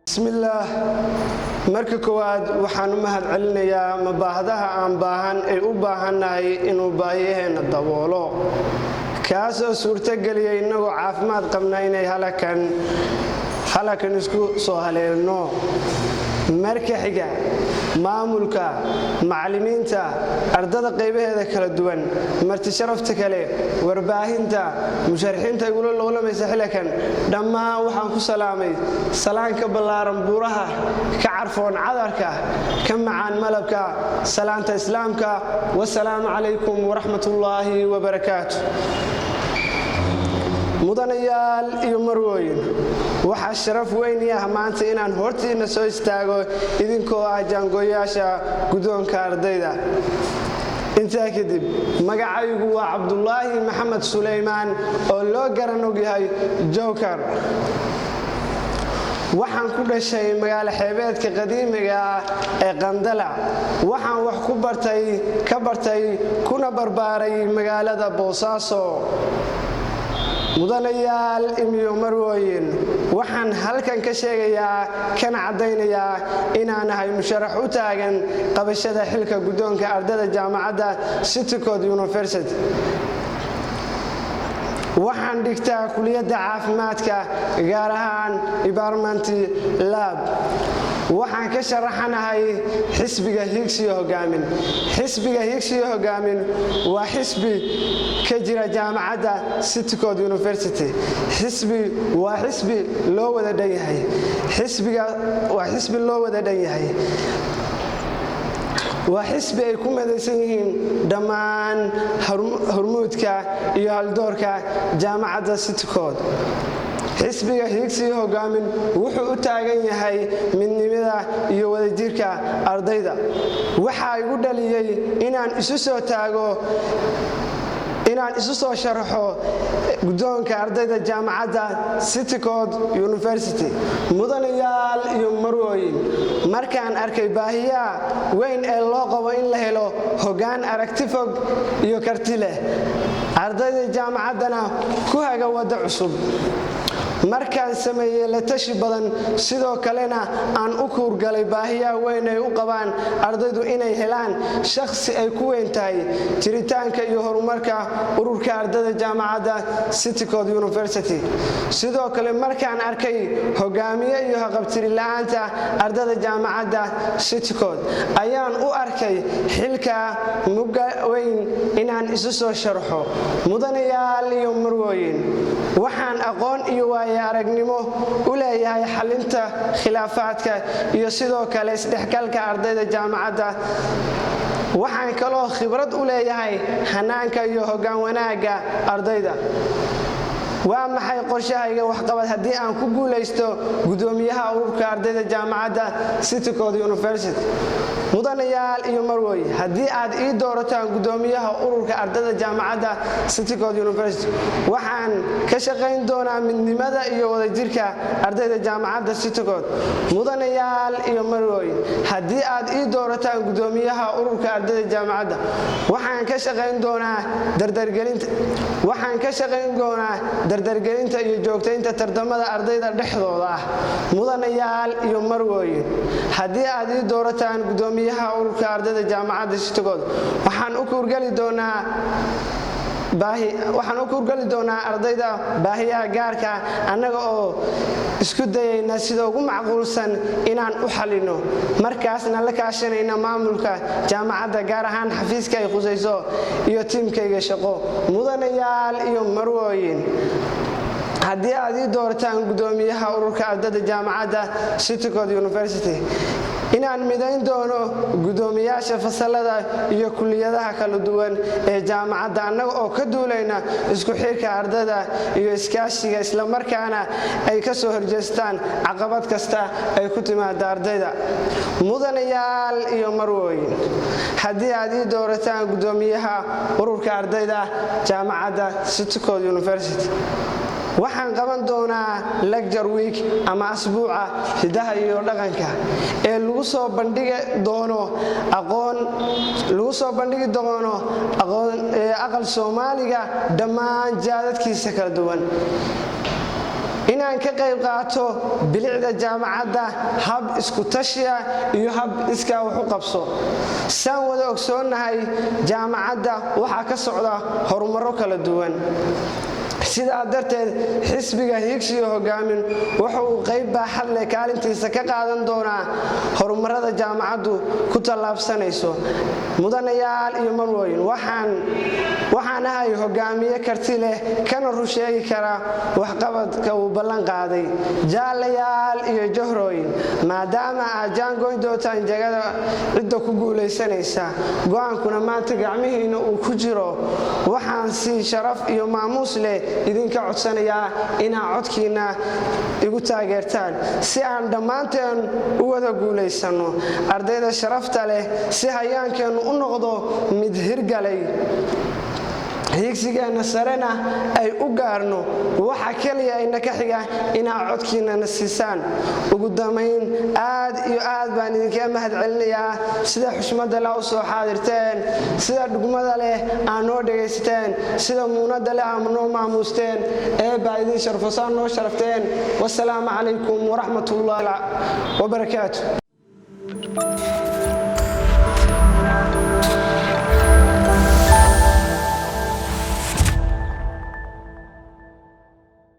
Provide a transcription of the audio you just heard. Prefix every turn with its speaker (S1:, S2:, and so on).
S1: بسم الله marka koowaad waxaan u mahad celinayaa mabaahdaha aan baahan ee u baahanahay inuu baahiyeena daboolo kaas oo suurta galiyay inagoo caafimaad qabna inay halakan isku soo haleelno marka xiga maamulka macallimiinta ardada qaybaheeda kala duwan marti sharafta kale warbaahinta musharaxiinta igula loolameysa xilkan dhammaan waxaan ku salaamay salaanka ballaaran buuraha ka carfoon cadarka ka macaan malabka salaanta islaamka wassalaamu calaykum waraxmatullaahi wabarakaatuh mudanayaal iyo marwooyin waxaa sharaf weyn ah maanta inaan hortiina soo istaago idinkoo ah jaangooyaasha guddoonka ardayda intaa kadib magacaygu waa cabdulaahi maxamed suleymaan oo loo garan og yahay joker waxaan ku dhashay magaalo xeebeedka qadiimiga ah ee Qandala waxaan wax ka bartay kuna barbaaray magaalada Boosaaso mudanayaal iyo marwooyin waxaan halkan ka sheegayaa kana cadeynayaa inaan ahay musharax u taagan qabashada xilka guddoonka ardayda jaamacadda City Coast University waxaan dhigtaa kuliyadda caafimaadka gaar ahaan environment lab waxaan ka sharaxanahay xisbiga Higsiyo hogaamin waa xisbi ka jira jaamacadda City Coast University waa xisbi loo wada dhan yahay waa xisbi ay ku madaysan yihiin dhammaan hormuudka iyo haldoorka jaamacadda City Coast xisbiga Higsiyo hogaamin wuxuu u taagan yahay midnimada iyo wadajirka ardayda waxa igu dhaliyay inaan isu soo sharaxo guddoonka ardayda jaamacadda City Coast University mudanayaal iyo marwooyin markaan arkay baahiyaha weyn ee loo qabo in la helo hoggaan aragti fog iyo karti leh ardayda jaamacaddana ku haga wada cusub markaan sameeyay la tashi badan sidoo kalena aan u kuurgalay baahiyaha weyn ay u qabaan ardaydu inay helaan shakhsi ay ku weyn tahay jiritaanka iyo horumarka ururka ardayda jaamacadda City Coast University sidoo kale markaan arkay hogaamiye iyo haqabtiri la'aanta ardayda jaamacadda City Coast ayaan u arkay xilka mugga weyn inaan isu soo sharxo mudanayaal iyo marwooyin waxaan aqoon iyo aragnimo u leeyahay xalinta khilaafaadka iyo sidoo kale isdhexgalka ardayda jaamacadda waxaan kaloo khibrad u leeyahay hanaanka iyo hoggaan wanaagga ardayda waa maxay qorshahayga waxqabad haddii aan ku guulaysto guddoomiyaha ururka ardayda jaamacadda City Coast University mudanayaal iyo marwooy haddii aad ii doorataan guddoomiyaha ururka ardayda jaamacadda City Coast University waxaan ka shaqayn doonaa midnimada iyo wadajirka ardayda jaamacadda City Coast mudanayaal iyo marwooy haddii aad ii doorataan guddoomiyaha ururka ardayda jaamacadda waxaan ka shaqayn doonaa dardargelinta iyo joogtaynta tartamada ardayda dhexdooda ah mudanayaal iyo marwooyin haddii aad ii doorataan guddoomiyaha ururka ardayda jaamacadda City Coast waxaan u kuurgali doonaa ardayda baahiyaha gaarka annaga oo isku dayayna sida ugu macquulsan inaan u xalino markaasna la kaashanayna maamulka jaamacadda gaar ahaan xafiiska ay khusayso iyo tiimkayga shaqo mudanayaal iyo marwooyin haddii aad ii doorataan guddoomiyaha ururka ardayda jaamacadda City Coast University inaan midayn doono guddoomiyaasha fasalada iyo kuliyadaha kala duwan ee jaamacadda annaga oo ka duulayna isku xirka ardayda iyo iskaashiga isla markaana ay ka soo horjeestaan caqabad kasta ay ku timaado ardayda mudanayaal iyo marwooyin haddii aad ii doorataan guddoomiyaha ururka ardayda jaamacadda City Coast University waxaan qaban doonaa lecture week ama asbuuca hidaha iyo dhaqanka ee lagu soo bandhigi doono aqoon aqal Soomaaliga dhammaan jaadadkiisa kala duwan inaan ka qayb qaato bilicda jaamacadda hab isku tashiya iyo hab iska wax u qabso saan wada ogsoonahay jaamacadda waxa ka socda horumaro kala duwan sidaa darteed xisbiga higsiga hogaamin waxa uu qayb baaxad leh kaalintiisa ka qaadan doonaa horumarada jaamacaddu ku tallaabsanayso mudanayaal iyo marwooyin waxaan ahay hogaamiye karti leh kana rusheegi kara waxqabadka uu ballan qaaday jaalayaal iyo jahrooyin maadaama aad jaangoyn doontaan jagada cidda ku guulaysanaysa go'aankuna maanta gacmihiina uu ku jiro waxaan si sharaf iyo maamuus leh idinka codsanayaa inaa codkiina igu taageertaan si aan dhammaanteen u wada guulaysano ardayda sharafta leh si hayaankeennu u noqdo mid hirgalay higsigeena sarena ay u gaarno waxa kaliya ayna ka xiga inaa codkiinana siisaan ugu dambayn aad iyo aad baan idinka mahad celinayaa sida xushmada leh u soo xaadirteen sida dhugmada leh aan noo dhagaysateen sida muunada leh aan noo maamuusteen baa idin sharfasaan noo sharafteen wassalaamu calaykum waraxmatullaahi wabarakaatuh